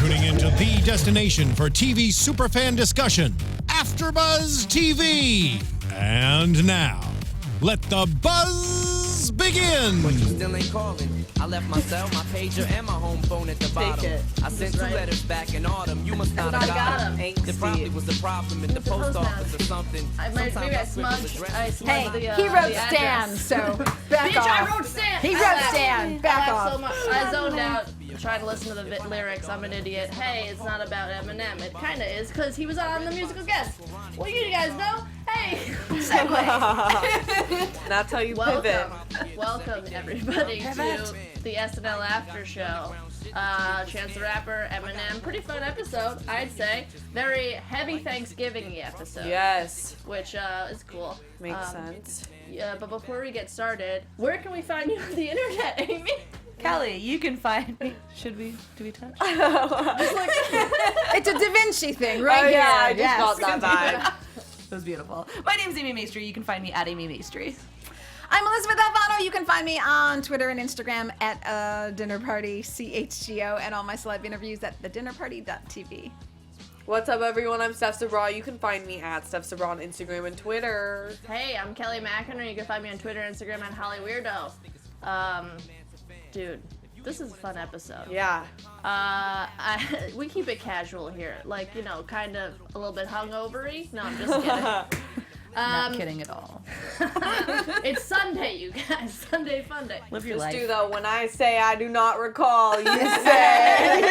tuning into the destination for TV superfan discussion, AfterBuzz TV. And now, let the buzz begin. But you still ain't calling. I left my cell, my pager, and my home phone at the bottom. I sent 2 letters back in autumn. You must not have got them. There probably was a problem in the post office or something. Maybe I smudged. Hey, he wrote Stan, so back Bitch, off. I wrote Stan. He wrote Stan. Back off. So much. I zoned out trying to listen to the lyrics. I'm an idiot. Hey, it's not about Eminem. It kind of is because he was on the musical guest. Well, you guys know. Hey. Anyway. That's how you pivot. Welcome everybody to the SNL After Show. Chance the Rapper, Eminem. Pretty fun episode, I'd say. Very heavy Thanksgiving-y episode. Yes. Which is cool. Makes sense. Yeah, but before we get started, where can we find you on the internet, Amy? Kelly, you can find me. Do we touch? It's a Da Vinci thing, right? Oh, yeah, here. I just got that vibe. That was beautiful. My name's Amy Maestri. You can find me at Amy Maestri. I'm Elysabeth Alfano. You can find me on Twitter and Instagram at Dinner Party CHGO, and all my celeb interviews at thedinnerparty.tv. What's up, everyone? I'm Steph Sabraw. You can find me at Steph Sabraw on Instagram and Twitter. Hey, I'm Kelly McInerney. You can find me on Twitter, Instagram, and Holly Weirdo. Dude, this is a fun episode. Yeah. We keep it casual here, like, you know, kind of a little bit hungover-y. No, I'm just kidding. Not kidding at all. It's Sunday, you guys. Sunday fun day. Live your Just life. do though. When I say I do not recall, you say.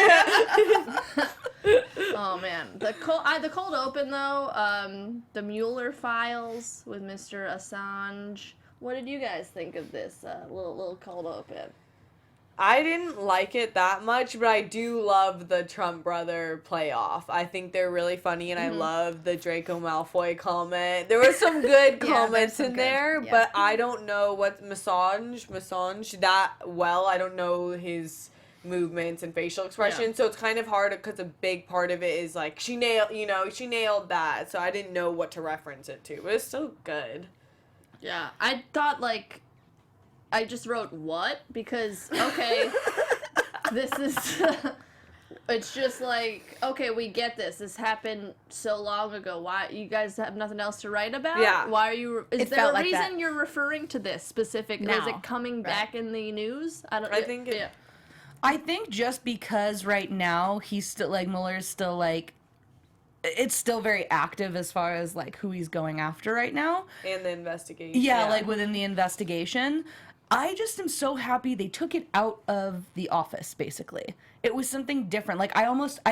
Oh man, the cold open though. The Mueller files with Mr. Assange. What did you guys think of this little cold open? I didn't like it that much, but I do love the Trump brother playoff. I think they're really funny, and I love the Draco Malfoy comment. There were some good comments in there, but I don't know what Assange that well. I don't know his movements and facial expressions, so it's kind of hard because a big part of it is like she nailed that. So I didn't know what to reference it to, but it's still good. Yeah, I thought like. I just wrote what because okay, this is it's just like okay, we get this. This happened so long ago. Why you guys have nothing else to write about? Yeah. Why are you? Is It there felt a like reason that. you're referring to this specifically? No. Is it coming back in the news? I think it- Yeah. I think just because right now he's still like Mueller's still like it's still very active as far as like who he's going after right now. And the investigation. Yeah, like within the investigation. I just am so happy they took it out of The Office, basically. It was something different. Like, I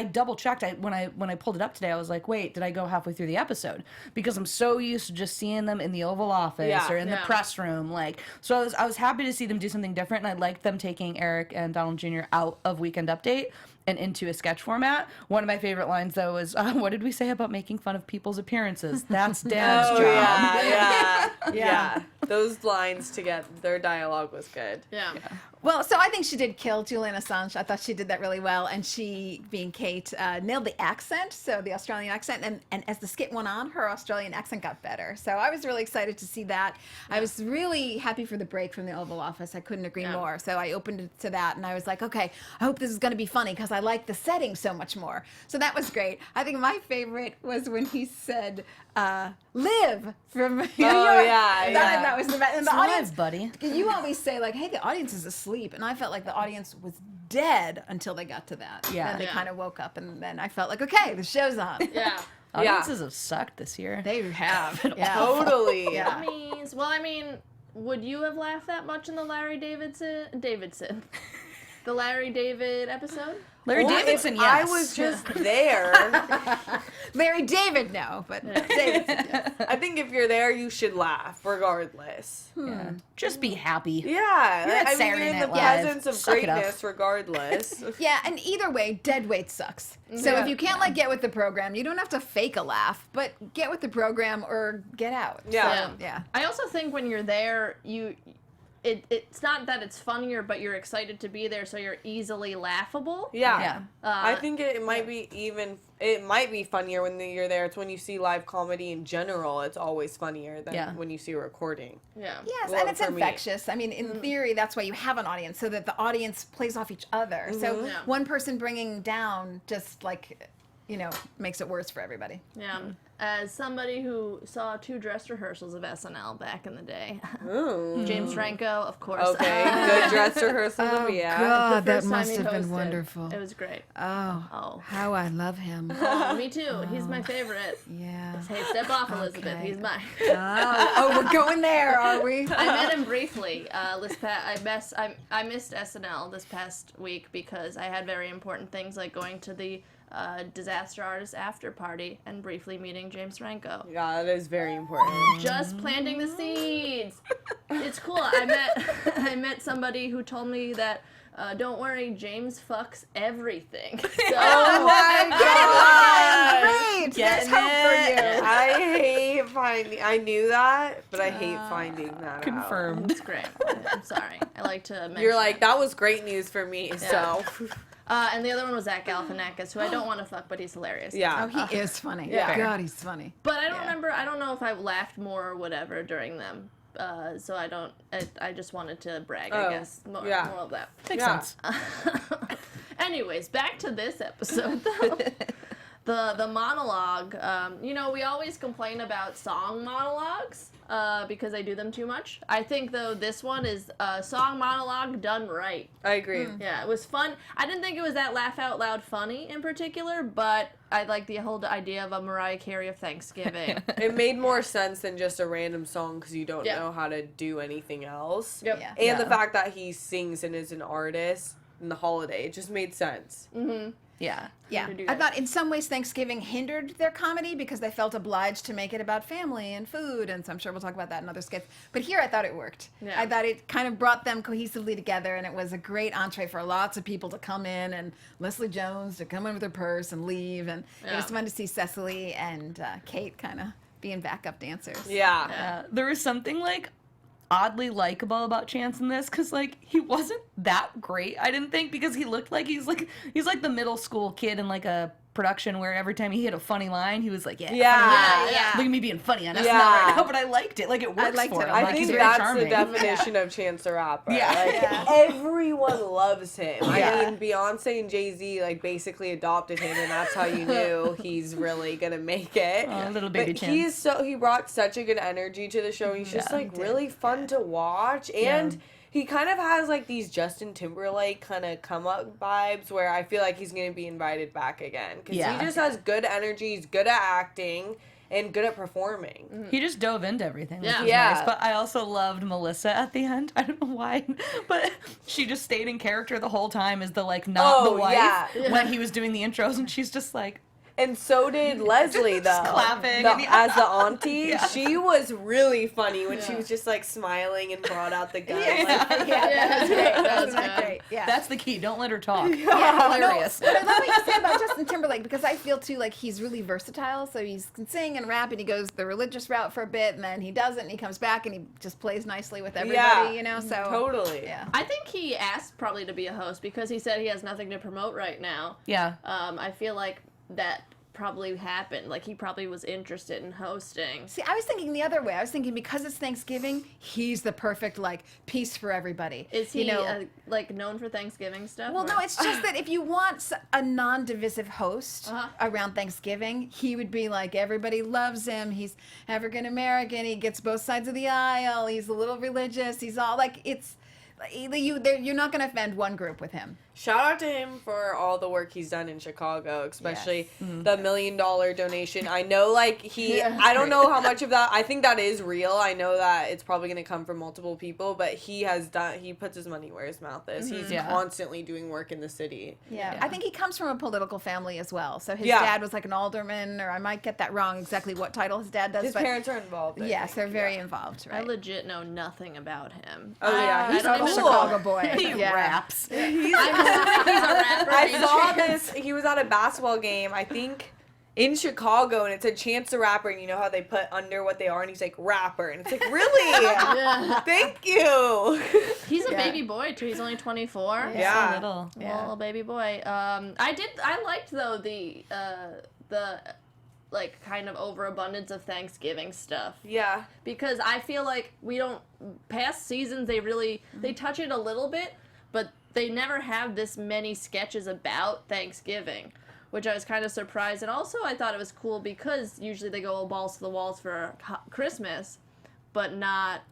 double-checked. When I pulled it up today, I was like, wait, did I go halfway through the episode? Because I'm so used to just seeing them in the Oval Office or in the press room. Like, so I was happy to see them do something different, and I liked them taking Eric and Donald Jr. out of Weekend Update and into a sketch format. One of my favorite lines, though, was, what did we say about making fun of people's appearances? That's Dan's job. Yeah. Those lines together, their dialogue was good. Yeah. Well, so I think she did kill Julian Assange. I thought she did that really well, and she, being Kate, nailed the accent, so the Australian accent, and as the skit went on, her Australian accent got better. So I was really excited to see that. I was really happy for the break from the Oval Office. I couldn't agree more. So I opened it to that, and I was like, okay, I hope this is going to be funny because I like the setting so much more. So that was great. I think my favorite was when he said, "Live" from New York. That was the best. And the audience, buddy. You always say like, "Hey, the audience is asleep," and I felt like the audience was dead until they got to that. Yeah. Then they kind of woke up, and then I felt like, okay, the show's on. Yeah. Audiences have sucked this year. They have. Yeah. Totally. Yeah. I mean, would you have laughed that much in the Larry Davidson? The Larry David episode? Larry Davidson, yes. I was just there. Larry David, no, but Davidson, yes. I think if you're there, you should laugh, regardless. Yeah. Just be happy. Yeah. You're at I mean, Saturday you're in the Night Live. presence of Suck it up. greatness, regardless. Yeah, and either way, dead weight sucks. So if you can't like get with the program, you don't have to fake a laugh, but get with the program or get out. Yeah. So, yeah. I also think when you're there, it's not that it's funnier, but you're excited to be there, so you're easily laughable. Yeah. I think it might be funnier when you're there. It's when you see live comedy in general. It's always funnier than when you see a recording. Yeah. Yes, Well, and it's for me. infectious. I mean, in theory, that's why you have an audience, so that the audience plays off each other. So one person bringing down just like, makes it worse for everybody. Yeah. As somebody who saw 2 dress rehearsals of SNL back in the day, James Franco, of course. Okay, good dress rehearsal to be at. God, The that first time must he have been hosted. wonderful. It was great. Oh, how I love him. Oh, me too. He's my favorite. Yeah. Hey, step off, Elizabeth. Okay. He's mine. Oh, we're going there, are we? I met him briefly. I missed SNL this past week because I had very important things like going to the Disaster Artist after party and briefly meeting James Franco. Yeah, that is very important. Just planting the seeds. It's cool. I met somebody who told me that don't worry, James fucks everything. So, Oh my god! Great. There's hope for you. I hate finding. I knew that, but I hate finding that out. Confirmed. it's great. I'm sorry. I like to mention You're like, that was great news for me. So, and the other one was Zach Galifianakis, who I don't want to fuck, but he's hilarious. yeah. Oh, he is funny. Yeah. God, he's funny. But I don't remember. I don't know if I laughed more or whatever during them. So I don't. I just wanted to brag. I guess more of that. Makes sense. Anyways, back to this episode. The monologue. We always complain about song monologues because I do them too much. I think though this one is a song monologue done right. I agree. Yeah, it was fun. I didn't think it was that laugh out loud funny in particular, but I like the whole idea of a Mariah Carey of Thanksgiving. It made more sense than just a random song because you don't know how to do anything else. Yep. Yeah. And the fact that he sings and is an artist in the holiday, it just made sense. Yeah. Yeah, to do I that. thought in some ways Thanksgiving hindered their comedy because they felt obliged to make it about family and food, and so I'm sure we'll talk about that in other skits. But here I thought it worked. Yeah. I thought it kind of brought them cohesively together, and it was a great entree for lots of people to come in, and Leslie Jones to come in with her purse and leave, and it was fun to see Cecily and Kate kind of being backup dancers. Yeah. There was something like oddly likable about Chance in this because like he wasn't that great, I didn't think, because he looked like he's like the middle school kid in like a production where every time he hit a funny line he was like funny line. Look at me being funny on SNL right now, but I liked it, like it works liked for it. him. I Like, he's think very that's charming. the definition of Chance the Rapper. Yeah. Everyone loves him. Yeah. I mean, Beyonce and Jay-Z like basically adopted him, and that's how you knew he's really gonna make it. Oh, little baby But Chance. he brought such a good energy to the show. He's just like really fun to watch, and he kind of has like these Justin Timberlake kind of come up vibes where I feel like he's gonna be invited back again because he just has good energy. He's good at acting and good at performing. He just dove into everything, which was Yeah. nice. But I also loved Melissa at the end. I don't know why, but she just stayed in character the whole time as the like not the wife when he was doing the intros, and she's just like. And so did Leslie, though. Clapping. As the auntie. She was really funny when she was just, like, smiling and brought out the gun. That was great. Wasn't that great? Yeah. That's the key. Don't let her talk. Yeah, Hilarious. No, but I love what you said about Justin Timberlake because I feel too like he's really versatile. So he can sing and rap, and he goes the religious route for a bit, and then he doesn't, and he comes back, and he just plays nicely with everybody. So Totally. yeah. I think he asked probably to be a host because he said he has nothing to promote right now. Yeah. I feel like that probably happened. Like he probably was interested in hosting. See, I was thinking the other way. I was thinking because it's Thanksgiving, he's the perfect like piece for everybody. Is he like known for Thanksgiving stuff? Well, or- no, it's just that if you want a non-divisive host around Thanksgiving, he would be like, everybody loves him. He's African American. He gets both sides of the aisle. He's a little religious. He's all like, it's you're not going to offend one group with him. Shout out to him for all the work he's done in Chicago, especially the $1 million donation. I know, like, I don't know how much of that, I think that is real. I know that it's probably going to come from multiple people, but he puts his money where his mouth is. He's constantly doing work in the city. Yeah. I think he comes from a political family as well. So his dad was like an alderman, or I might get that wrong exactly what title his dad does. His parents are involved. Yes, they're very involved, I right? legit know nothing about him. Oh, yeah. He's He's a cool. Chicago boy. He raps. He's a rapper. I saw this. He was at a basketball game. I think in Chicago, and it said Chance the Rapper, and you know how they put under what they are, and he's like, rapper, and it's like, really? Yeah. Thank you. He's a baby boy too. He's only 24. Yeah. Little. Little baby boy. I liked though the like kind of overabundance of Thanksgiving stuff. Yeah. Because I feel like we don't, past seasons they touch it a little bit, but they never have this many sketches about Thanksgiving, which I was kind of surprised. And also I thought it was cool because usually they go balls to the walls for Christmas, but not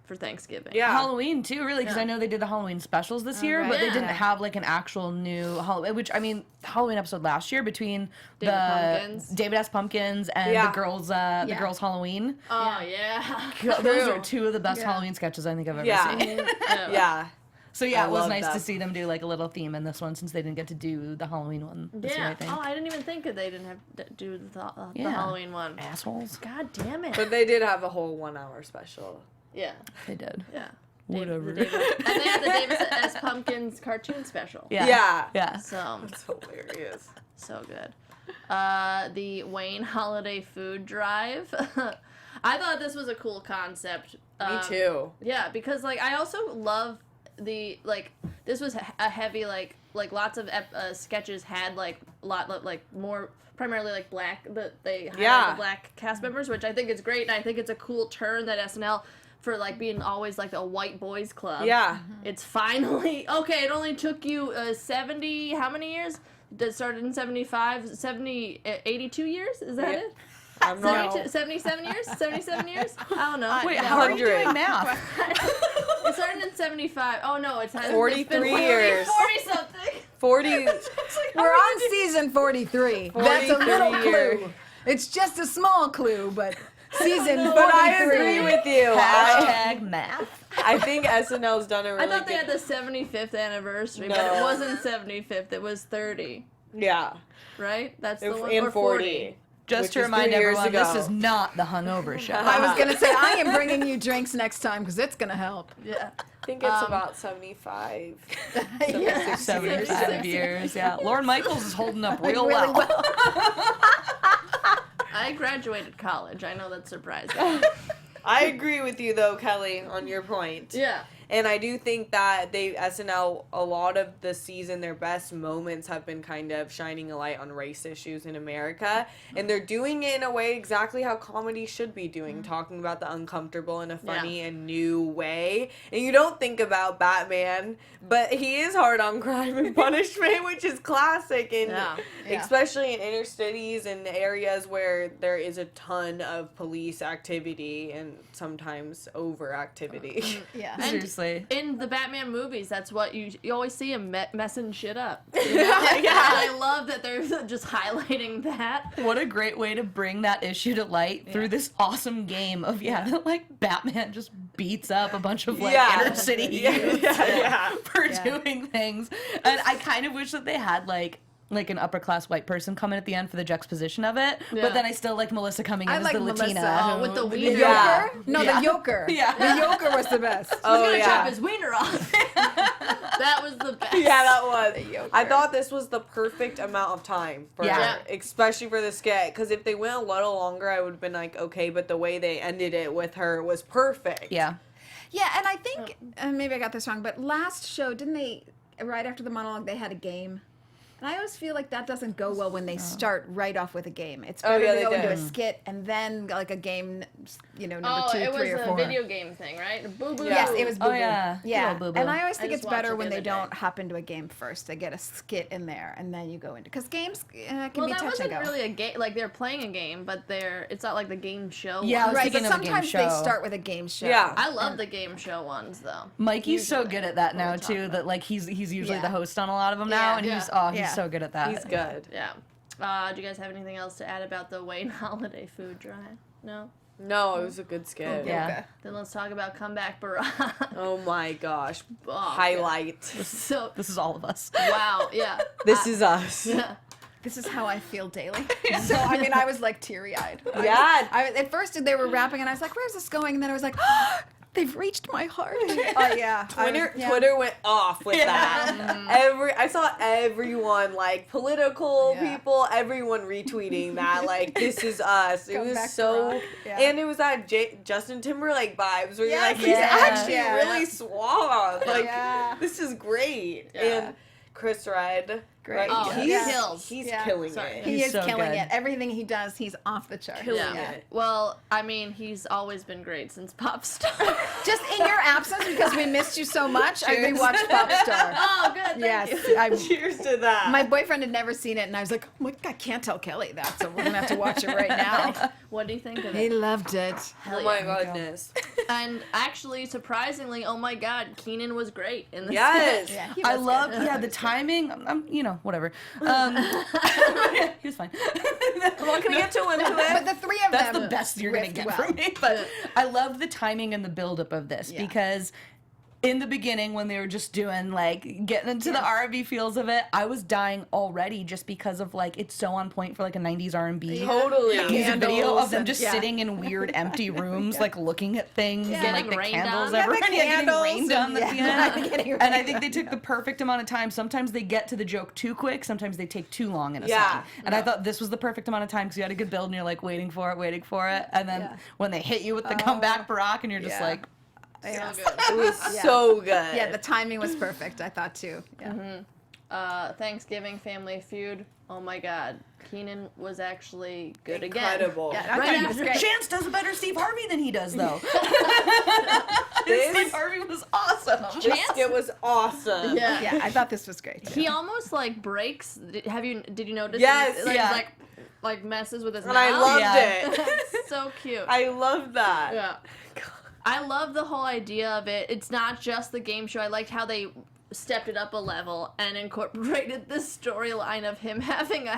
for Thanksgiving. Yeah. Halloween too, really, because I know they did the Halloween specials this year, right. but they Yeah. didn't have like an actual new Halloween. Which I mean, Halloween episode last year between David the Pumpkins. David S. Pumpkins and Yeah. the girls Halloween. Oh, yeah. Those are two of the best Halloween sketches I think I've ever Yeah. seen. Yeah. So yeah, I it was love nice that. to see them do like a little theme in this one since they didn't get to do the Halloween one this year, I think. Oh, I didn't even think that they didn't have to do the Yeah. Halloween one. Assholes. God damn it. But they did have a whole 1 hour special. Yeah. They did. Yeah. Whatever. And they had the David S. Pumpkins cartoon special. Yeah. Yeah. Yeah. So, It's hilarious. so good. The Wayne Holiday Food Drive. I thought this was a cool concept. Me too. Yeah, because, like, I also love this was a heavy, like lots of sketches had, more, primarily, like, black, they highlight the black cast members, which I think is great, and I think it's a cool turn that SNL, for, like, being always, like, a white boys club. Yeah. It's finally, okay, it only took you 70, how many years? It started in 75, 82 years? Is that it? I'm not. 77 years? 77 years? I don't know. Wait, Yeah. how are you 100. doing math? It started in 75. Oh, no, it's 43 years. 40 something. 40. We're on season 43. That's a little 43 years. clue. It's just a small clue, but season 43. But I agree with you. Hashtag math. I think SNL's done a really I thought they good. had the 75th anniversary, but No. it wasn't 75th. It was 30, Yeah. right? That's the one. And Or 40. Just Which to is remind 3 years everyone, this ago. is not the hungover show. I was going to say, I am bringing you drinks next time because it's going to help. Yeah. I think it's about 75. Yeah. 75 years, yeah. Lorne Michaels is holding up real Really well. I graduated college. I know that's surprising. I agree with you though, Kelly, on your point. Yeah. And I do think that SNL, a lot of the season, their best moments have been kind of shining a light on race issues in America. And they're doing it in a way exactly how comedy should be doing, talking about the uncomfortable in a funny and new way. And you don't think about Batman, but he is hard on crime and punishment, which is classic. And especially in inner cities and areas where there is a ton of police activity and sometimes overactivity. Yeah. And Seriously. in the Batman movies, that's what you always see him messing shit up. Yeah. And I love that they're just highlighting that. What a great way to bring that issue to light through this awesome game of, like, Batman just beats up a bunch of, like, inner city youths for doing things. And I kind of wish that they had, like an upper class white person come in at the end for the juxtaposition of it. Yeah. But then I still like Melissa coming in I as like the Melissa. Latina. Oh, with the The wiener. yoker? No, Yeah. the yoker. Yeah. The yoker was the best. He's Oh, gonna yeah. chop his wiener off. That was the best. Yeah, that was. Yoker. I thought this was the perfect amount of time for Yeah. especially for the skit. Because if they went a little longer, I would have been like, okay, but the way they ended it with her was perfect. Yeah. Yeah, and I think, maybe I got this wrong, but last show, didn't they, right after the monologue, they had a game? And I always feel like that doesn't go well when they start right off with a game. It's better yeah, to they go into did. a skit and then like a game, number Oh, 2, it 3, or was 4. a video game thing, right? Boo boo. Yes, it was Boo Boo. Oh, yeah. Good Yeah. old Boo Boo. And I always think I it's just watched better it when the they other day. don't hop into a game first. They get a skit in there and then you go into, because games can Well, be that touch and wasn't go. really a game. Like, they're playing a game, but it's not like the game show. Yeah, I one. was Right, but thinking of a game sometimes they show. start with a game show. Yeah. I love the game show ones, though. Mikey's so Usually. good at that now We'll talk too. about That like he's usually Yeah. the host on a lot of them now, Yeah. and he's Yeah. so good at that. He's good. Yeah. Do you guys have anything else to add about the Wayne Holiday food drive? No? No, it was a good skit. Yeah. Then let's talk about Comeback Barack. Oh my gosh. Oh, Highlight. So, This is all of us. wow, yeah. This is us. Yeah. This is how I feel daily. So, I mean, I was like teary-eyed. Yeah. At first, they were rapping, and I was like, where's this going? And then I was like, they've reached my heart. Oh yeah. Twitter went off with that. I saw everyone, like political people, everyone retweeting that, like, this is us. It was so, and it was that Justin Timberlake vibes where you're like, he's actually really suave. Like, this is great. And Chris Redd. Great. Oh, He's killing it. He is so killing good. it. Everything he does, he's off the chart. Killing it. Well, I mean, he's always been great since Pop Star. Just in your absence, because we missed you so much, I rewatched Pop Star. Oh, good. Thank you. Cheers to that. My boyfriend had never seen it, and I was like, oh my God, I can't tell Kelly that, so we're going to have to watch it right now. What do you think of He it? loved it. Oh my goodness. And actually, surprisingly, oh my God, Kenan was great in this. Yes. Yeah, he I was love, good. the timing. Whatever. He was fine. I'm not gonna get too into But it. the three of That's them the best you're gonna riffed get well. from me. But I love the timing and the buildup of this because in the beginning when they were just doing like getting into the R&B feels of it, I was dying already just because of like it's so on point for like a 90s R&B. Totally. Music video of them and- just sitting in weird empty rooms like looking at things and like Getting the rained candles on. everywhere. the Getting candles rained on the and- piano. And I think they took the perfect amount of time. Sometimes they get to the joke too quick. Sometimes they take too long in a song. And I thought this was the perfect amount of time because you had a good build and you're like waiting for it. And then when they hit you with the comeback Barack and you're just like, So good. It was so good. Yeah, the timing was perfect, I thought too. Yeah. Thanksgiving Family Feud. Oh my God, Kenan was actually good Incredible. again. Yeah, I thought he was great. Chance does a better Steve Harvey than he does though. Steve Harvey was awesome. It was awesome. Yeah. Yeah, I thought this was great. He almost like breaks. Did you notice? Yes, Like, like messes with his And mouth. I loved Yeah. it. It's so cute. I love that. Yeah. I love the whole idea of it. It's not just the game show. I liked how they stepped it up a level and incorporated this storyline of him having a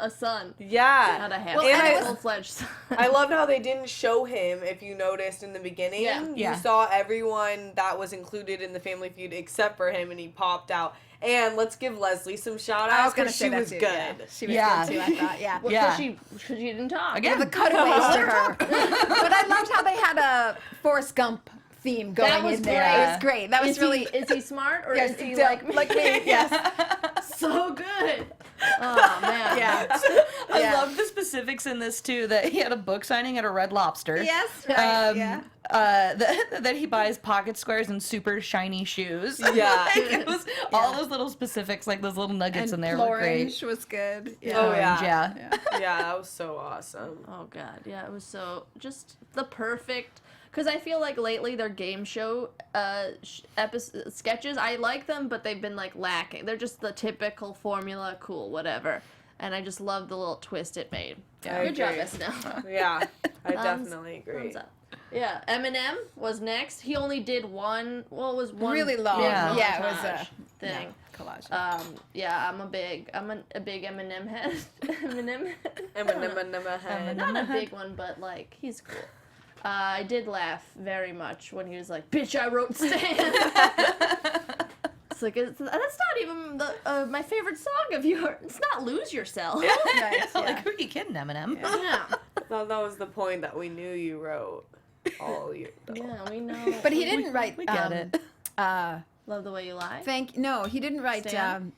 a son. Yeah. Not a half, and a full-fledged son. I loved how they didn't show him, if you noticed in the beginning. Yeah. You saw everyone that was included in the Family Feud except for him, and he popped out. And let's give Leslie some shout I was outs going to because say she that was too. good. Yeah. She was Yeah. good too, I thought. Yeah. Well, Yeah. because she didn't talk. Again, The cutaways to her. But I loved how they had a Forrest Gump theme going That was in there. great. It was great. That was really. Is he smart or Yes, is he like like me? Yes. so good? Oh man. Yeah. I love the specifics in this too. That he had a book signing at a Red Lobster. Yes. Right. Yeah. That he buys pocket squares and super shiny shoes. Yeah. Like, it was all those little specifics, like those little nuggets in there, were great. Orange was good. Yeah. Oh, yeah. Yeah. Yeah, that was so awesome. Oh god, yeah, it was so just the perfect. Because I feel like lately their game show sketches, I like them, but they've been like lacking. They're just the typical formula, cool, whatever. And I just love the little twist it made. I Good job, agree. SNL. Yeah, I Thumbs- definitely agree. Thumbs up. Yeah, Eminem was next. He only did one. Well, it was one Really long. Yeah. Yeah, it was montage thing. Collage. Yeah, I'm a big Eminem head. Eminem. Eminem. Not a big one, but like he's cool. I did laugh very much when he was like, "Bitch, I wrote Stan." It's like that's not even my favorite song of yours. It's not "Lose Yourself." Nice, Like, yeah. who are you kidding, Eminem? Yeah, That was the point that we knew you wrote all year. yeah, we know. But he didn't write. We get it. Love the way you lie. No, he didn't write. Stan?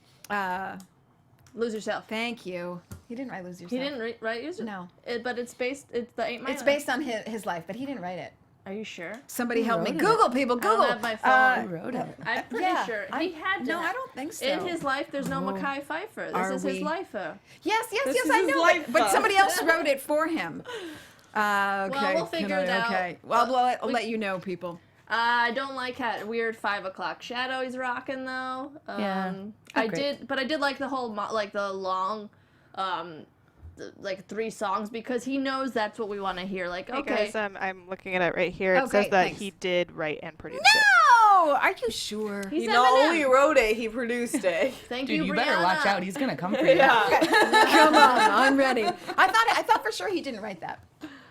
Lose Yourself. Thank you. He didn't write Lose Yourself. He didn't write Lose Yourself. No. But it's based. It's the 8 Mile. It's based on his life, but he didn't write it. Are you sure? Somebody help me. wrote it? Google, people. I don't Google. have my phone. Who wrote it? I'm pretty yeah, sure he had to. No, I don't think so. In his life, there's no Mekhi Phifer. This Are is his we- life. Yes, This yes, is I his know. life, But though. somebody else wrote it for him. Okay. we'll figure it out. Okay. Well, I'll let you know, people. I don't like that weird 5 o'clock shadow he's rocking though. Yeah. I Great. did like the whole like the long, like 3 songs because he knows that's what we want to hear. Like Hey okay, guys, I'm looking at it right here. It Okay, says that thanks. he did write and produce it. No, are you sure? he's He not Eminem. only wrote it, he produced it. Thank Dude, you Brianna. better watch out. He's gonna come for you. Yeah. Come on, I'm ready. I thought for sure he didn't write that.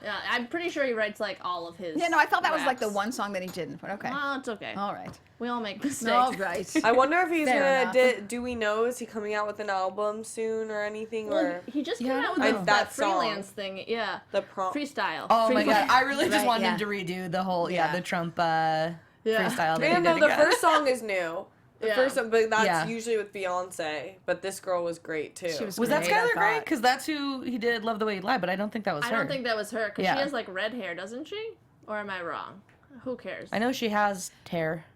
Yeah, I'm pretty sure he writes like all of his. Yeah, no, I thought that was like the raps. one song that he didn't. But okay. Oh, it's okay. All right. We all make mistakes. All right. I wonder if he's Fair gonna. enough. Do we know? Is he coming out with an album soon or anything? Well, Or he just came Yeah, I out don't with know. that That song. freelance thing. Yeah. the prompt? Freestyle. Oh my god, I really just Right, wanted yeah. him to redo the whole, Yeah. the Trump freestyle that he Yeah, did no, the again. first song is new. The Yeah. first song, but that's Yeah. usually with Beyonce. But this girl was great too. She was Was that great, I Skylar Grey? thought. Because that's who he did Love the Way You Lie, but I don't think that was I her. don't think that was her because Yeah. she has like red hair, doesn't she? Or am I wrong? Who cares? I know she has hair.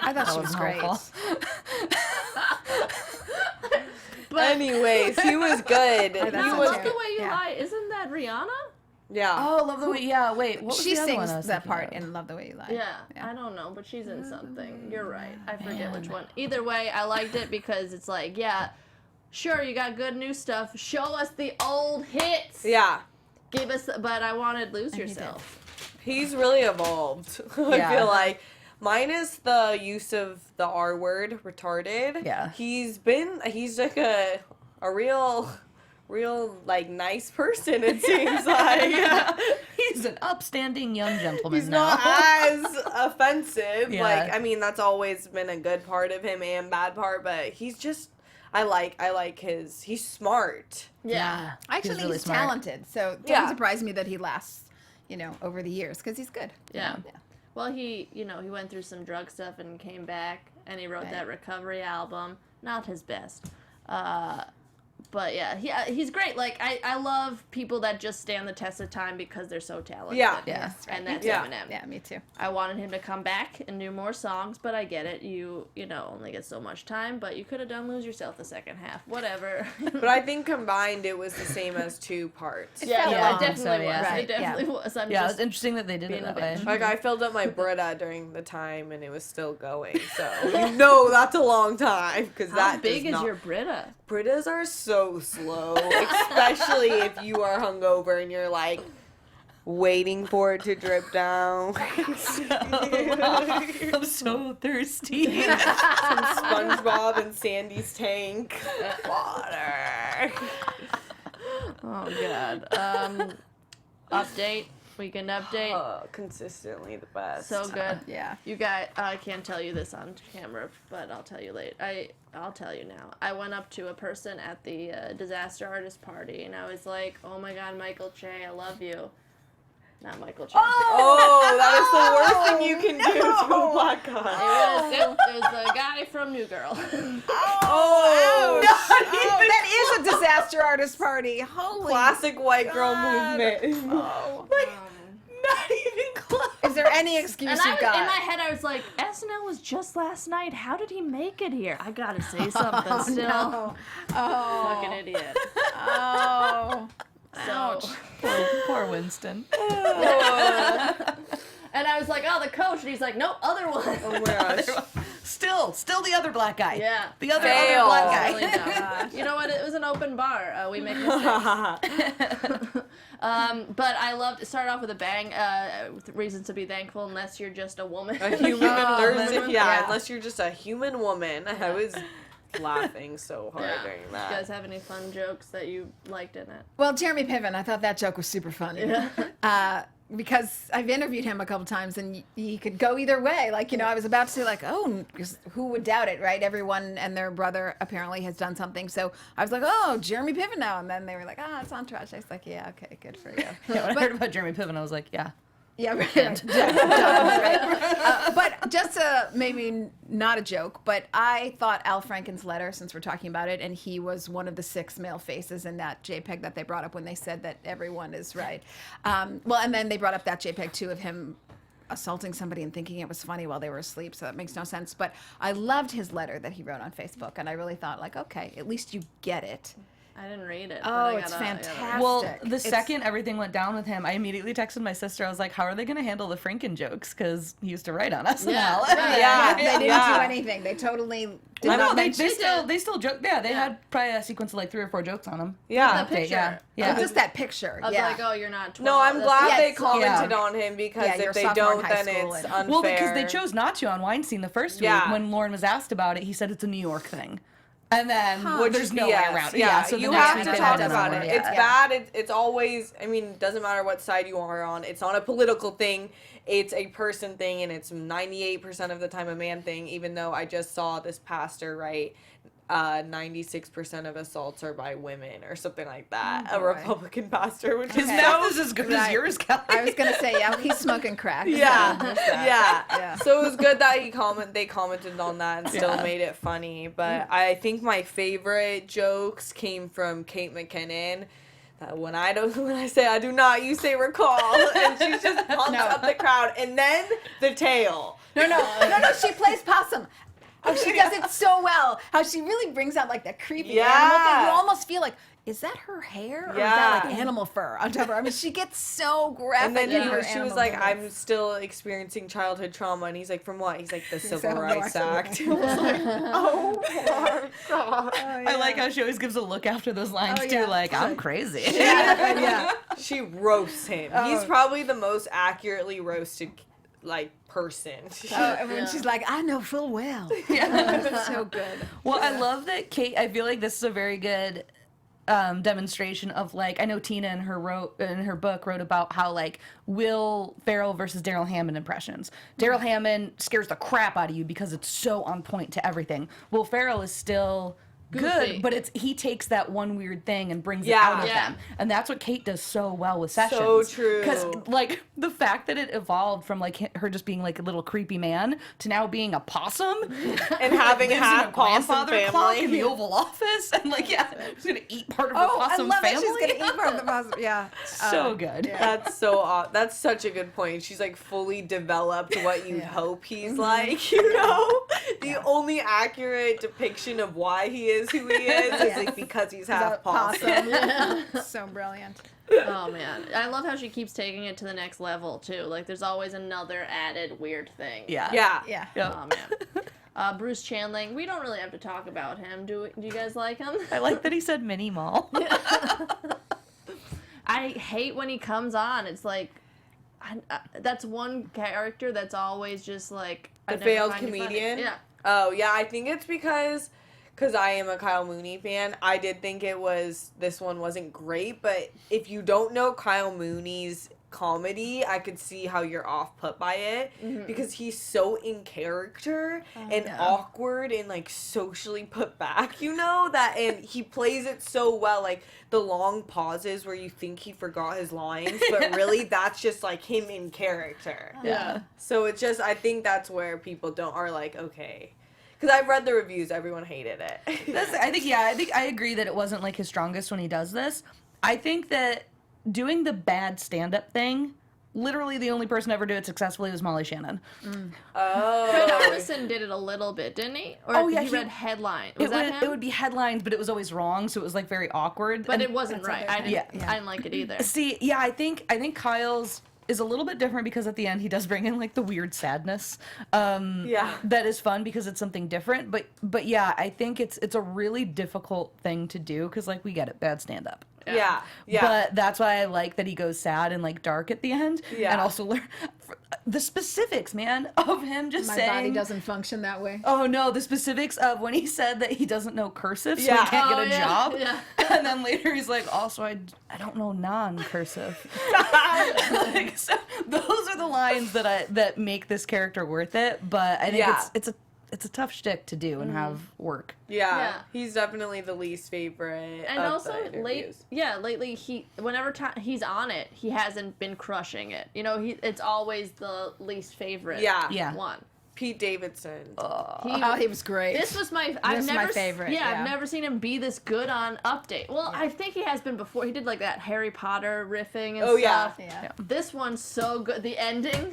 I thought she was wasn't great. helpful. Anyways, he was good. thought He so was Love too. the Way You Yeah. Lie. Isn't that Rihanna? yeah. Oh, Love the Way. Yeah, wait. What was She the other one I sings was that thinking part of? in Love the Way You Lie. Yeah, Yeah. I don't know, but she's in something. You're right. I forget which Man. one. Either way, I liked it because it's like, yeah, sure, you got good new stuff. Show us the old hits. Yeah. Give us, but I wanted Lose And he did. Yourself. He's really evolved. Yeah. I feel like. Minus the use of the R word, retarded. Yeah. He's like a real like nice person, it seems like. He's an upstanding young gentleman He's now. not as offensive. Yeah. Like, I mean, that's always been a good part of him and bad part, but he's just I like he's smart. Yeah. Actually, really he's smart. talented. So it Yeah. doesn't surprise me that he lasts, over the years because he's good. Yeah. Well, he went through some drug stuff and came back, and he wrote Right. that recovery album. Not his best. But yeah, he's great. Like, I love people that just stand the test of time because they're so talented. Yeah. Yeah. And that's Yeah. Eminem. Yeah, me too. I wanted him to come back and do more songs, but I get it. You only get so much time, but you could have done Lose Yourself the second half. Whatever. But I think combined it was the same as two parts. yeah, Yeah, it definitely so, yeah. was. Right, It definitely was. I'm Yeah, just it's interesting that they did it being a that way. bitch. Like, I filled up my Brita during the time and it was still going. So, that's a long time. Because how that big does is not... your Brita? Britas are so slow. Especially if you are hungover and you're like waiting for it to drip down. I'm so thirsty. Some SpongeBob and Sandy's tank. Water. Oh God. Update. Weekend update. Consistently the best. So good. Yeah. You guys, I can't tell you this on camera, but I'll tell you later. I'll tell you now. I went up to a person at the disaster artist party, and I was like, "Oh my God, Michael Che, I love you." Not Michael Che. Oh, that is the worst thing you can do to a black guy. It was the guy from New Girl. Oh, that is a disaster artist party. Holy. classic white girl God. movement. Oh. Not even close. Is there any excuse And you in got? my head, I was like, SNL was just last night. How did he make it here? I gotta say something still. No. Oh. Fucking idiot. Oh. So, Poor Winston. and I was like, oh, the coach. And he's like, nope, other one. Oh my gosh. Still the other black guy. Yeah. The other Fail. black guy. Really dumb. You know what? It was an open bar. We make mistakes. But I loved it. Started off with a bang. With reasons to be thankful, unless you're just a woman. A human. Woman. Yeah, unless you're just a human woman. I was laughing so hard Yeah. during You that. guys have any fun jokes that you liked in it? Well, Jeremy Piven, I thought that joke was super funny. Because I've interviewed him a couple times and he could go either way. Like, I was about to say, like, oh, 'cause who would doubt it, right? Everyone and their brother apparently has done something. So I was like, oh, Jeremy Piven now. And then they were like, it's Entourage. I was like, yeah, okay, good for you. Yeah, when I heard about Jeremy Piven, I was like, yeah. Yeah, right. Right. But just maybe not a joke, but I thought Al Franken's letter, since we're talking about it, and he was one of the 6 male faces in that JPEG that they brought up when they said that everyone is right. Well, and then they brought up that JPEG too of him assaulting somebody and thinking it was funny while they were asleep, so that makes no sense. But I loved his letter that he wrote on Facebook, and I really thought, like, okay, at least you get it. I didn't read it. but Oh, I it's gotta- fantastic. Well, the It's- second everything went down with him, I immediately texted my sister. I was like, how are they going to handle the Franken jokes? Because he used to write on SNL. Yeah, right. Yeah, They didn't yeah. do anything. They totally did I know, not they mention still joke. Yeah, they had probably a sequence of like 3 or 4 jokes on them. Yeah. The picture. Yeah. Oh, Yeah. just that picture. I was Yeah. like, oh, you're not 12. No, I'm glad Yes. they commented Yeah. on him because Yeah, you're if they sophomore in don't, high then school it's and- unfair. Well, because they chose not to on Weinstein the first week Yeah. when Lauren was asked about it. He said it's a New York thing. And then there's no way around it. Yeah, So you the next have week to they talk had about another it. one. It's bad. It's always, I mean, it doesn't matter what side you are on. It's not a political thing. It's a person thing, and it's 98% of the time a man thing, even though I just saw this pastor write 96% of assaults are by women or something like that. Oh, a boy. Republican pastor, which His is mouth is as good as yours, Kelly. I was gonna say, yeah, he's smoking crack. Yeah. So it was good that they commented on that and still made it funny. But I think my favorite jokes came from Kate McKinnon. That when I say I do not, you say recall, and she just pumps up the crowd, and then the tail. No, she plays possum. Oh, she does it so well. How she really brings out like that creepy animal thing. You almost feel like, is that her hair? Or is that like animal fur on top of her? I mean, she gets so graphic. And then in her she was animal like, movements. I'm still experiencing childhood trauma. And he's like, from what? He's like, the Civil Rights Act. I was like, oh my God. I like how she always gives a look after those lines, too. Like, I'm crazy. Yeah. She roasts him. He's probably the most accurately roasted, like, person. And when she's like, I know full well. It's so good. Well, I love that Kate, I feel like this is a very good demonstration of, like, I know Tina in her book wrote about how, like, Will Ferrell versus Daryl Hammond impressions. Daryl Hammond scares the crap out of you because it's so on point to everything. Will Ferrell is still good, but he takes that one weird thing and brings it out of them. And that's what Kate does so well with Sessions. So true. Because, like, the fact that it evolved from, like, her just being, like, a little creepy man to now being a possum. And having half possum grandfather clock in family. the Oval Office. And, like, he's going to eat part of the possum I love family. it. She's gonna eat part of the possum. Yeah. So good. That's so that's such a good point. She's like fully developed what you hope he's like, you know? The only accurate depiction of why he is who he is like because he's half possum. So brilliant. Oh man, I love how she keeps taking it to the next level too. Like there's always another added weird thing. Yeah. Oh man. Bruce Chandling, we don't really have to talk about him. Do you guys like him? I like that he said mini mall. I hate when he comes on. It's like that's one character that's always just like The failed comedian. Yeah. Oh yeah, I think it's because I am a Kyle Mooney fan. I did think this one wasn't great, but if you don't know Kyle Mooney's comedy, I could see how you're off put by it because he's so in character and awkward and like socially put back, you know, and he plays it so well, like the long pauses where you think he forgot his lines, but really that's just like him in character. Yeah. So it's just, I think that's where people are like, okay. Because I've read the reviews, everyone hated it. I think I agree that it wasn't like his strongest when he does this. I think that doing the bad stand-up thing, literally the only person to ever do it successfully was Molly Shannon. Fred Armisen did it a little bit, didn't he? Or he read headlines. Was that him? It would be headlines, but it was always wrong, so it was like very awkward. But it wasn't right. I didn't like it either. See, yeah, I think Kyle's is a little bit different because at the end he does bring in like the weird sadness. That is fun because it's something different. But yeah, I think it's a really difficult thing to do because like we get it, bad stand up. Yeah. But that's why I like that he goes sad and like dark at the end. Yeah. And also learn the specifics, man, of him just saying. My body doesn't function that way. Oh no, the specifics of when he said that he doesn't know cursive, so he can't get a job. Yeah. And then later he's like, also I don't know non-cursive. Like, so those are the lines that make this character worth it. But I think it's a tough shtick to do and have work. Yeah, he's definitely the least favorite. And of also the interviews. lately whenever he's on it, he hasn't been crushing it. You know, it's always the least favorite one. Pete Davidson. He was great. This was my favorite. Yeah, I've never seen him be this good on Update. Well, I think he has been before. He did like that Harry Potter riffing and stuff. Yeah. This one's so good. The ending,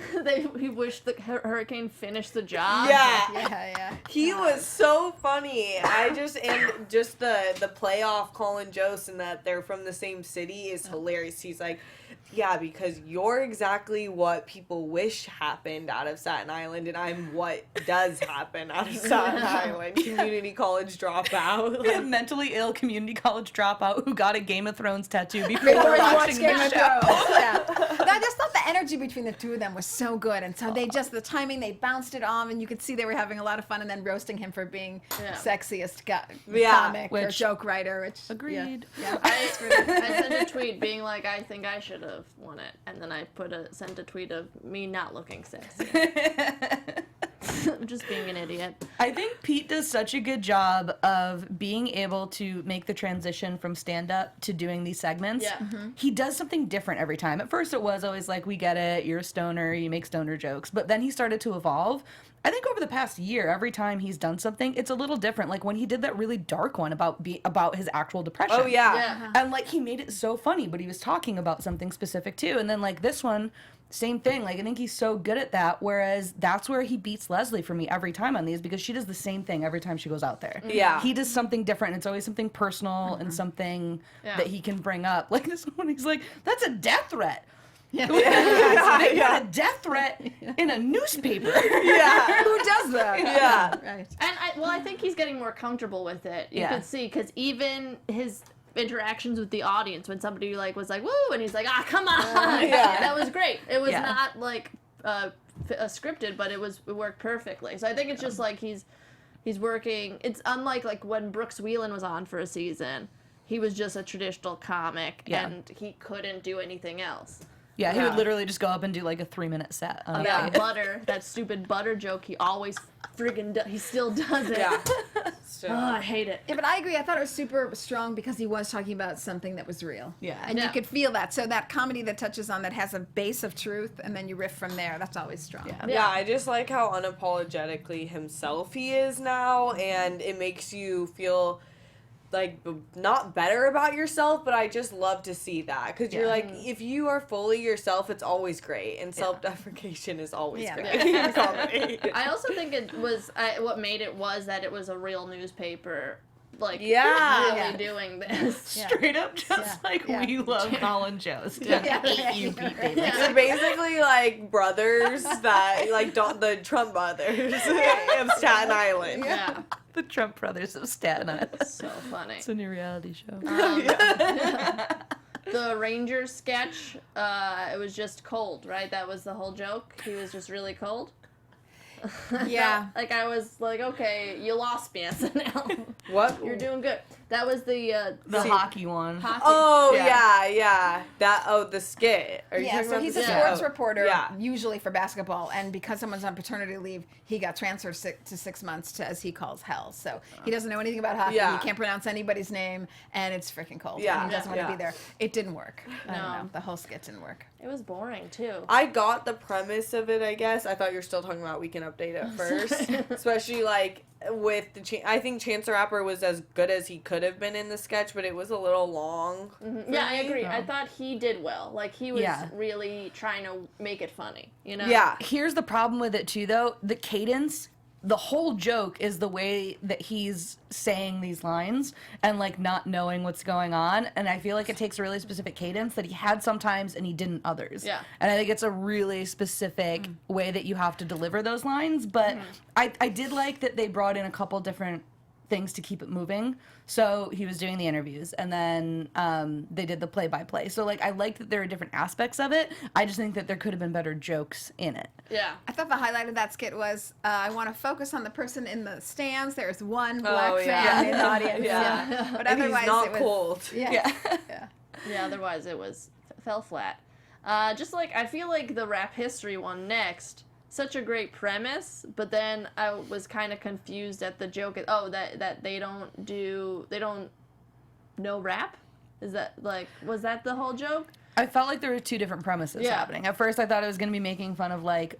he wished the hurricane finished the job. Yeah. He was so funny. And just the playoff Colin Jost and that they're from the same city is hilarious. He's like, yeah, because you're exactly what people wish happened out of Staten Island, and I'm what does happen out of Staten Island. Community college dropout. A mentally ill community college dropout who got a Game of Thrones tattoo before Before watching Game the of show. Thrones. Yeah. But I just thought the energy between the two of them was so good, and so they just the timing they bounced it off, and you could see they were having a lot of fun, and then roasting him for being sexiest comic or joke writer. Which Agreed. Yeah. I sent a tweet being like, I think I should have won it, and then I sent a tweet of me not looking sexy. Just being an idiot. I think Pete does such a good job of being able to make the transition from stand-up to doing these segments. Yeah. He does something different every time. At first it was always like, we get it, you're a stoner, you make stoner jokes. But then he started to evolve. I think over the past year, every time he's done something, it's a little different. Like when he did that really dark one about his actual depression. Oh, yeah. And like he made it so funny, but he was talking about something specific too. And then like this one, same thing. Like I think he's so good at that. Whereas that's where he beats Leslie for me every time on these, because she does the same thing every time she goes out there. Yeah. He does something different. And it's always something personal and something that he can bring up. Like this one, he's like, "That's a death threat." Yeah. They got a death threat in a newspaper. Yeah. Who does that? Yeah. Right. And I think he's getting more comfortable with it. You could see, because even his interactions with the audience, when somebody like was like, "Woo," and he's like, "Ah, come on." That was great. It was not like scripted, but it worked perfectly. So I think it's just like he's working. It's unlike like when Brooks Wheelan was on for a season. He was just a traditional comic, and he couldn't do anything else. Yeah, he would literally just go up and do like a 3-minute set. Butter, that stupid butter joke, he always friggin' he still does it. Yeah. Oh, I hate it. Yeah, but I agree. I thought it was super strong because he was talking about something that was real. Yeah. And you could feel that. So that comedy that touches on that has a base of truth, and then you riff from there. That's always strong. Yeah, I just like how unapologetically himself he is now, and it makes you feel like not better about yourself, but I just love to see that, because you're like, if you are fully yourself, it's always great, and self-deprecation is always great in comedy. I also think it was what made it was that it was a real newspaper, like really doing this. Straight up, just like we love Colin Jost. Hate you, Pete Davidson. They're basically like brothers that like the Trump brothers of Staten Island. Yeah. The Trump brothers of Staten Island. So funny. It's a new reality show. The Rangers sketch, it was just cold, right? That was the whole joke. He was just really cold. Yeah. Like I was like, okay, you lost me, SNL. What? You're doing good. That was the hockey one. hockey. Oh yeah. The skit. Are you talking So about he's the a skit? sports reporter, Yeah. usually for basketball, and because someone's on paternity leave, he got transferred to 6 months to, as he calls, hell. So he doesn't know anything about hockey. Yeah. He can't pronounce anybody's name, and it's freaking cold. Yeah. And he doesn't want to be there. It didn't work. I don't No. know. The whole skit didn't work. It was boring too. I got the premise of it, I guess. I thought you were still talking about Weekend Update at first. Especially, like, with I think Chance the Rapper was as good as he could have been in the sketch, but it was a little long. Yeah, I agree. I thought he did well. Like, he was really trying to make it funny, you know? Yeah. Here's the problem with it too, though. The cadence, the whole joke is the way that he's saying these lines and like not knowing what's going on. And I feel like it takes a really specific cadence that he had sometimes and he didn't others. Yeah. And I think it's a really specific way that you have to deliver those lines. But I did like that they brought in a couple different things to keep it moving. So he was doing the interviews, and then they did the play-by-play. So like I liked that there are different aspects of it. I just think that there could have been better jokes in it. Yeah. I thought the highlight of that skit was I want to focus on the person in the stands. There's one black fan in the audience. Yeah. But And otherwise he's not it was, cold. Yeah. Yeah, otherwise it fell flat. Just like, I feel like the rap history one next, such a great premise, but then I was kind of confused at the joke. That they don't know rap? Is that, like, was that the whole joke? I felt like there were two different premises happening. At first, I thought it was going to be making fun of like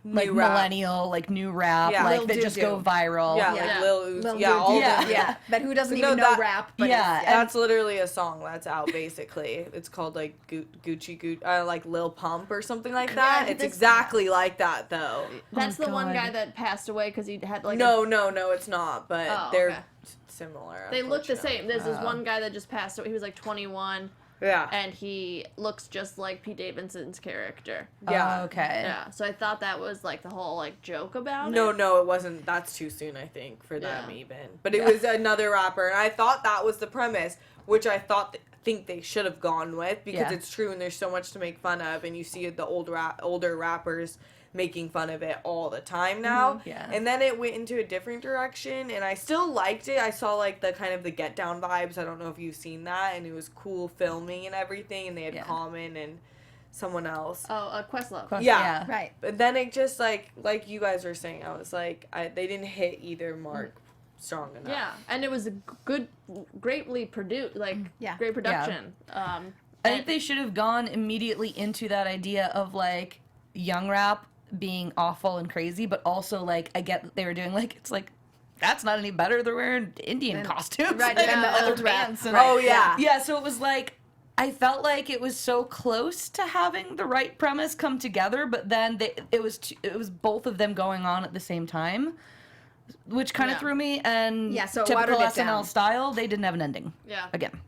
New rap. millennial, like new rap, Yeah. like Lil that just Doo-Doo. go viral. Yeah, Yeah. like Lil Uzi. Lil Yeah, Uzi. all Yeah. the, Yeah. But who doesn't No, even know that- rap? But Yeah. it's- That's literally a song that's out, basically. It's called, like, Gucci, like Lil Pump or something like that. Yeah, It's this- exactly like that, though. That's the one God. guy that passed away because he had, like, No, it's not, but Oh, they're okay. similar. they look the unfortunately. same. There's this one guy that just passed away. He was, like, 21. Yeah. And he looks just like Pete Davidson's character. Yeah. Oh, okay. Yeah, so I thought that was like the whole like joke about No, it. it wasn't. That's too soon, I think, for them Yeah. even. But it was another rapper, and I thought that was the premise, which I think they should have gone with, because Yeah. it's true, and there's so much to make fun of, and you see the older rappers making fun of it all the time now. Yeah. And then it went into a different direction, and I still liked it. I saw like the kind of the Get Down vibes. I don't know if you've seen that, and it was cool filming and everything, and they had Yeah. Common and someone else. Oh, Questlove. Yeah. Right. But then it just like you guys were saying, I was like, they didn't hit either mark strong enough. Yeah, and it was a greatly produced, like Yeah. great production. I think they should have gone immediately into that idea of like young rap being awful and crazy, but also like I get that they were doing like, it's like, that's not any better. They're wearing Indian costumes. Right, like, and the other old rap. bands. And Oh, yeah. Yeah, so it was like, I felt like it was so close to having the right premise come together, but then it was both of them going on at the same time, which kind of Yeah. threw me. And Yeah, so it typical watered it SNL down. style, they didn't have an ending. Yeah. Again,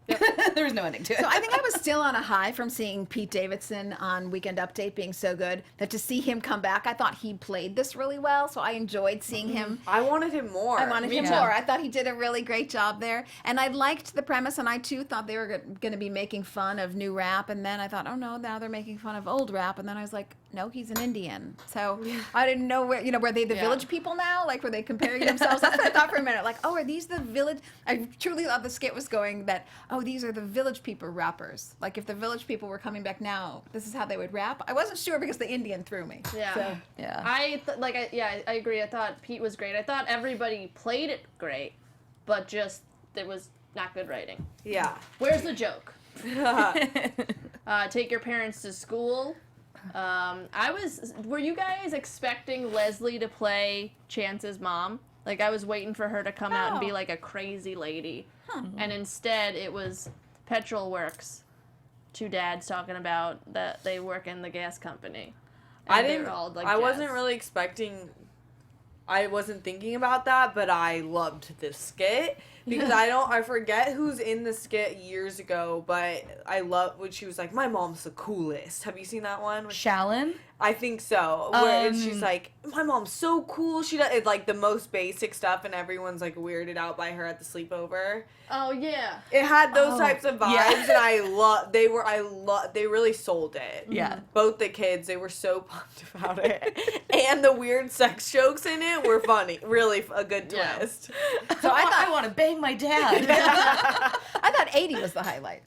there was no ending to it. So I think I was still on a high from seeing Pete Davidson on Weekend Update being so good that to see him come back, I thought he played this really well. So I enjoyed seeing him. I wanted him more. I wanted him too. more. I thought he did a really great job there. And I liked the premise, and I too thought they were going to be making fun of new rap. And then I thought, oh no, now they're making fun of old rap. And then I was like, no, he's an Indian. So I didn't know where, were they the village people now? Like, were they comparing themselves? That's what I thought for a minute. Like, oh, are these the village? I truly thought the skit was going that, oh, these are the village people rappers. Like, if the village people were coming back now, this is how they would rap. I wasn't sure because the Indian threw me. Yeah. So, Yeah. I agree. I thought Pete was great. I thought everybody played it great, but just it was not good writing. Yeah. Where's the joke? Take your parents to school. Were you guys expecting Leslie to play Chance's mom? Like, I was waiting for her to come out and be Oh. like a crazy lady. And instead, it was Petrol Works. Two dads talking about that they work in the gas company. And they were all, like, I wasn't jazzed. really expecting. I wasn't thinking about that, but I loved this skit because I forget who's in the skit years ago, but I love when she was like, "My mom's the coolest." Have you seen that one? Shallon? I think so. Where she's like, "My mom's so cool." She does it's like the most basic stuff, and everyone's like weirded out by her at the sleepover. Oh, yeah. It had those types of vibes, yeah. and they really sold it. Yeah. Both the kids, they were so pumped about it, and the weird sex jokes in it were funny. Really, a good Yeah. twist. So I want to bang my dad. I thought 80 was the highlight.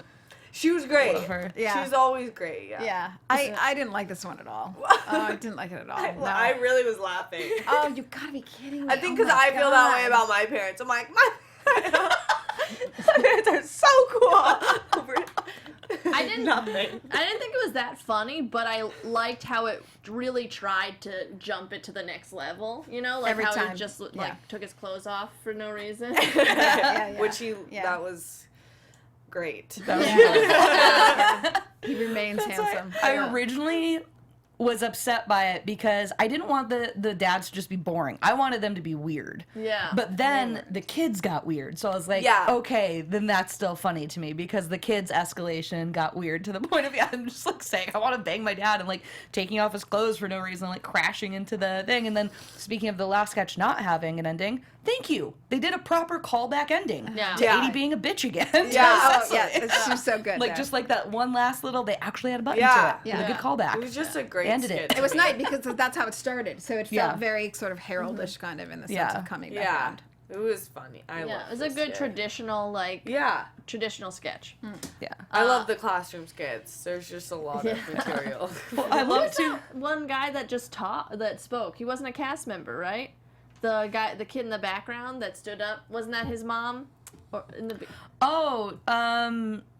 She was great. Love her. Yeah. She's always great. Yeah. Yeah. I didn't like this one at all. Oh, I didn't like it at all. No. I really was laughing. Oh, you gotta be kidding me. I think Oh because my I feel that way God. about my parents. I'm like, my parents are so cool. I didn't Nothing. I didn't think it was that funny, but I liked how it really tried to jump it to the next level. You know, like Every how time. he just like Yeah. took his clothes off for no reason. Yeah. Which Yeah. that was great. He remains handsome. I originally was upset by it because I didn't want the dads to just be boring. I wanted them to be weird. Yeah. But then the kids got weird. So I was like, Yeah. okay, then that's still funny to me because the kids' escalation got weird to the point of, I'm just like saying, I want to bang my dad and like taking off his clothes for no reason, like crashing into the thing. And then speaking of the last sketch not having an ending, thank you. They did a proper callback ending Yeah. to Yeah. 80 being a bitch again. Yeah. Oh, yeah. She was so good. Like there. just like that one last little, they actually had a button Yeah. to it. Yeah. A good callback. It was just a great Ended skit. it. It was nice because that's how it started. So it felt Yeah. very sort of heraldish kind of in the sense Yeah. of coming back Yeah. around. It was funny. I yeah, loved it was a this good skit. traditional Yeah. traditional sketch. Yeah. I love the classroom skits. There's just a lot of material. I Who love was to. that one guy that just that spoke? He wasn't a cast member, right? The kid in the background that stood up, wasn't that his mom? Or in the Oh,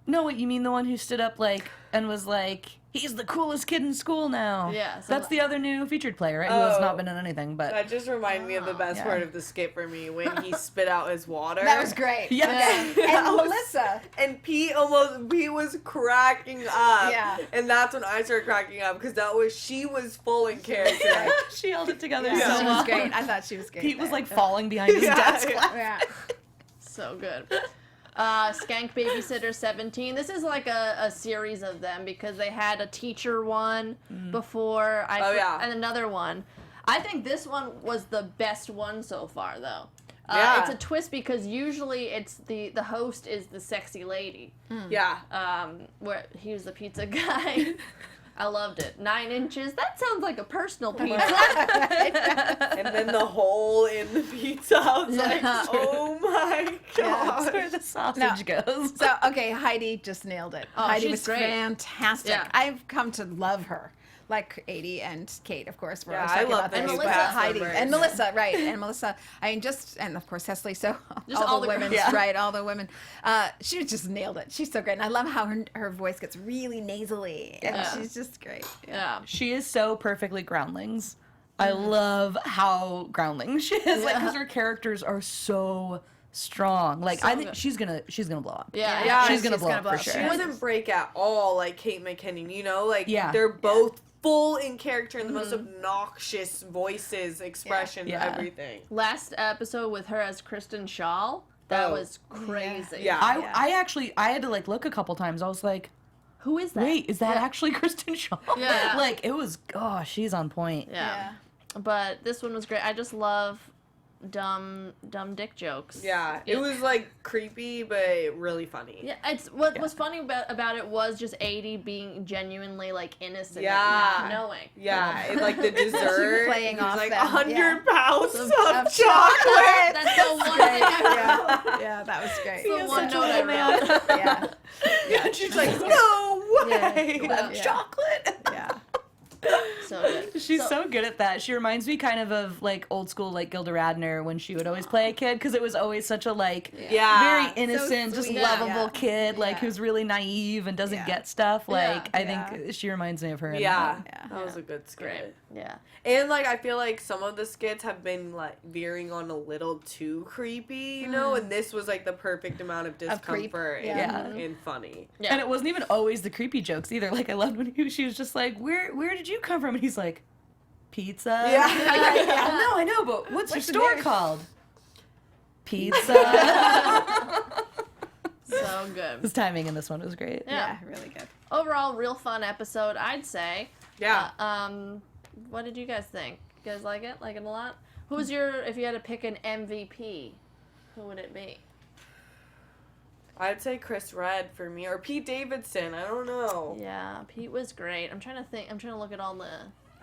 no, what, you mean the one who stood up, like, and was like, he's the coolest kid in school now. Yeah, so That's the other new featured player, right? Who has Oh. not been in anything, but. That just reminded me of the best Yeah. part of the skit for me when he spit out his water. That was great. Yes. And Melissa. And Pete was cracking up. Yeah. And that's when I started cracking up because she was full in character. She held it together Yeah, so she well. was great. I thought she was great. Pete was there. like falling behind his Yeah. desk. Yeah. so good. Skank Babysitter 17. This is like a series of them because they had a teacher one before. And another one. I think this one was the best one so far, though. It's a twist because usually it's the host is the sexy lady. Yeah. Where he was the pizza guy. I loved it. 9 inches. That sounds like a personal pizza. And then the hole in the pizza. I was like, oh my god. That's where the sausage goes. So, okay, Heidi just nailed it. Oh, Heidi she's was great. fantastic. Yeah. I've come to love her. Like 80 and Kate, of course. We're always I talking love about them. this, And but Melissa. Heidi and Melissa, right? And Melissa. I mean, and of course Cecily. So Just all the women, girls. right? All the women. She just nailed it. She's so great, and I love how her voice gets really nasally, and she's just great. Yeah. She is so perfectly Groundlings. I love how Groundlings she is. Like, because her characters are so strong. Like, So I think good. she's gonna blow up. Yeah. She's gonna blow up for She sure. doesn't break at all like Kate McKinnon, you know? Like, Yeah. they're both full in character and the most obnoxious voices, expressions, Yeah. everything. Last episode with her as Kristen Shaw, that was crazy. Yeah. I actually had to like look a couple times. I was like, Who is that? wait, is that actually Kristen Shaw? Yeah. Like, it was, she's on point. Yeah. But this one was great. I just love dumb dick jokes. Yeah, it was like creepy, but really funny. Yeah, it's what was funny about it was just 80 being genuinely like innocent Yeah. and not knowing. Yeah, and like the dessert, playing it was off like them, 100 pounds of of chocolate. That's the one thing I Yeah, that was great. the one note I wrote. Yeah, Yeah, she's like, no way, Yeah. Chocolate. yeah. So good. She's so good at that. She reminds me kind of like old school like Gilda Radner when she would always play a kid because it was always such a like very innocent, just sweet. lovable Yeah. kid like Yeah. who's really naive and doesn't get stuff. Like I think she reminds me of her. in Yeah, that. that was a good skit. Great. Yeah. And like I feel like some of the skits have been like veering on a little too creepy, you know, and this was like the perfect amount of creep. discomfort and funny. Yeah. And it wasn't even always the creepy jokes either. Like I loved when she was just like, "Where did you come from?" And he's like, "Pizza." Yeah. No, I know, but what's your the store name? called? Pizza. So good. His timing in this one was great. Yeah. Really good. Overall, real fun episode, I'd say. Yeah. What did you guys think? You guys like it? Like it a lot? Who's if you had to pick an MVP, who would it be? I'd say Chris Redd for me, or Pete Davidson. I don't know. Yeah, Pete was great. I'm trying to think. I'm trying to look at all the.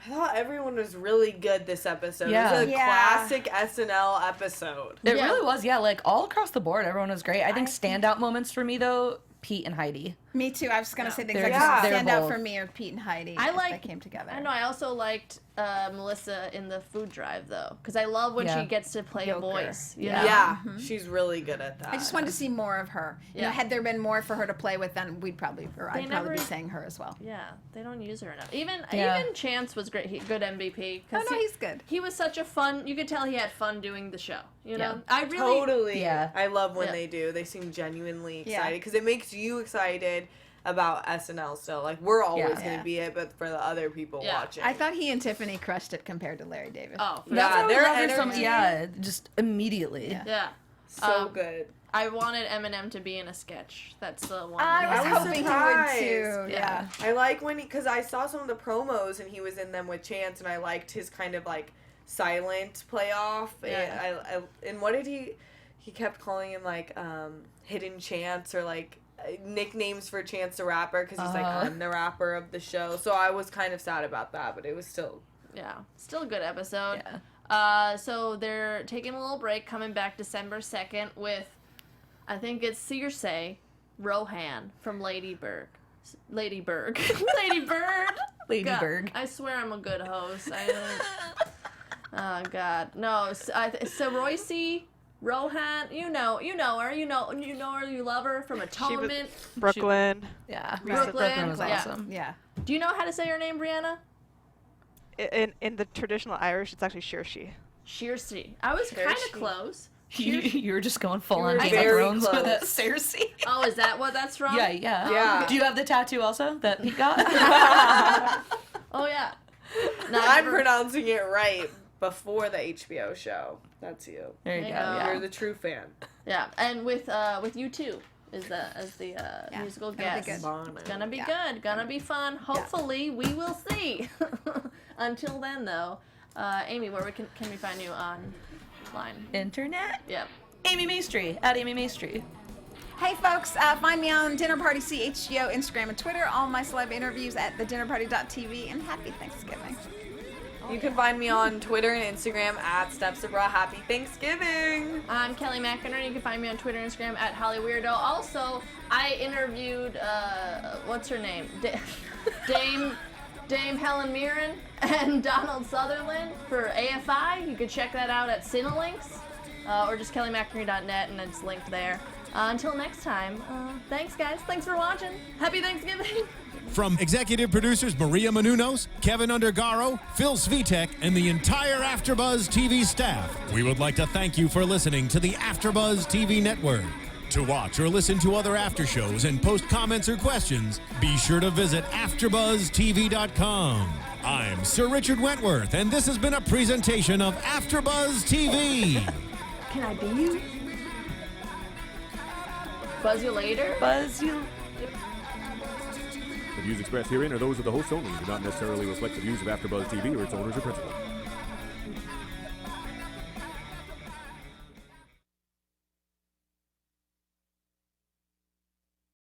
I thought everyone was really good this episode. Yeah. It was a Yeah. classic SNL episode. It Yeah. really was, yeah. Like all across the board, everyone was great. I think standout moments for me though, Pete and Heidi. Me too. I was gonna say the They're exact just- same. they're Stand out both- for me or Pete and Heidi. I if like- they came together. I know. I also liked Melissa in the food drive though, because I love when Yeah. she gets to play a Joker. voice. You Yeah. know? Yeah, she's really good at that. I just wanted to see more of her. You know, Yeah. had there been more for her to play with, then I'd probably never- be saying her as well. Yeah, they don't use her enough. Even Yeah. Chance was great. Good MVP. Oh no, he's good. He was such a fun. You could tell he had fun doing the show. You know, Yeah. I really. Totally. Yeah. I love when Yeah. they do. They seem genuinely Yeah. excited because it makes you excited about SNL still. Like, we're always Yeah. going to Yeah. be it, but for the other people Yeah. watching. I thought he and Tiffany crushed it compared to Larry David. Oh, for Yeah, sure. their Rather some- energy- yeah, just immediately. Yeah. Yeah. so good. I wanted Eminem to be in a sketch. That's the one. I was I was hoping surprised. he would too. Yeah. Yeah. I like when because I saw some of the promos and he was in them with Chance, and I liked his kind of like silent playoff. Yeah. And what did he kept calling him like Hidden Chance or like nicknames for Chance the Rapper because he's like I'm the rapper of the show. So I was kind of sad about that, but it was still Yeah, still a good episode. Yeah. So they're taking a little break, coming back December 2nd with, I think it's Circe Rohan from Lady Bird. Lady Bird. Lady God, Bird. I swear I'm a good host. Oh, God. No, Royce Rohan, you know her, you know her, you love her from Atonement. Brooklyn. Yeah. Brooklyn was yeah. awesome. Yeah. Do you know how to say her name, Brianna? In the traditional Irish, it's actually Saoirse. Circe. I was kind of Saoirse. close. You were just going full You on were Game of very Thrones with it. close. Cersei. Oh, is that what that's from? Yeah, yeah. Yeah. Do you have the tattoo also that Pete got? Oh, yeah. No, I'm pronouncing it right before the HBO show. That's you. There you There go. you go. Yeah. You're the true fan. Yeah, and with you too as the musical guest. Good. It's gonna be good, gonna be fun. Hopefully, we will see. Until then, though, Amy, where can we find you online? Internet? Yep. Amy Maestri, at Amy Maestri. Hey folks, find me on Dinner Party CHGO, Instagram and Twitter. All my celeb interviews at thedinnerparty.tv, and happy Thanksgiving. You can find me on Twitter and Instagram at Steph Sabraw. Happy Thanksgiving! I'm Kelly McInerney. You can find me on Twitter and Instagram at HollyWeirdo. Also, I interviewed, what's her name? Dame Helen Mirren and Donald Sutherland for AFI. You can check that out at Cinelinks, or just kellymcInerney.net, and it's linked there. Until next time, thanks guys. Thanks for watching. Happy Thanksgiving. From executive producers Maria Menounos, Kevin Undergaro, Phil Svitek, and the entire AfterBuzz TV staff, we would like to thank you for listening to the AfterBuzz TV network. To watch or listen to other after shows and post comments or questions, be sure to visit AfterBuzzTV.com. I'm Sir Richard Wentworth, and this has been a presentation of AfterBuzz TV. Can I be you? Buzz you later? Buzz you. The views expressed herein are those of the hosts only and do not necessarily reflect the views of AfterBuzz TV or its owners or principals.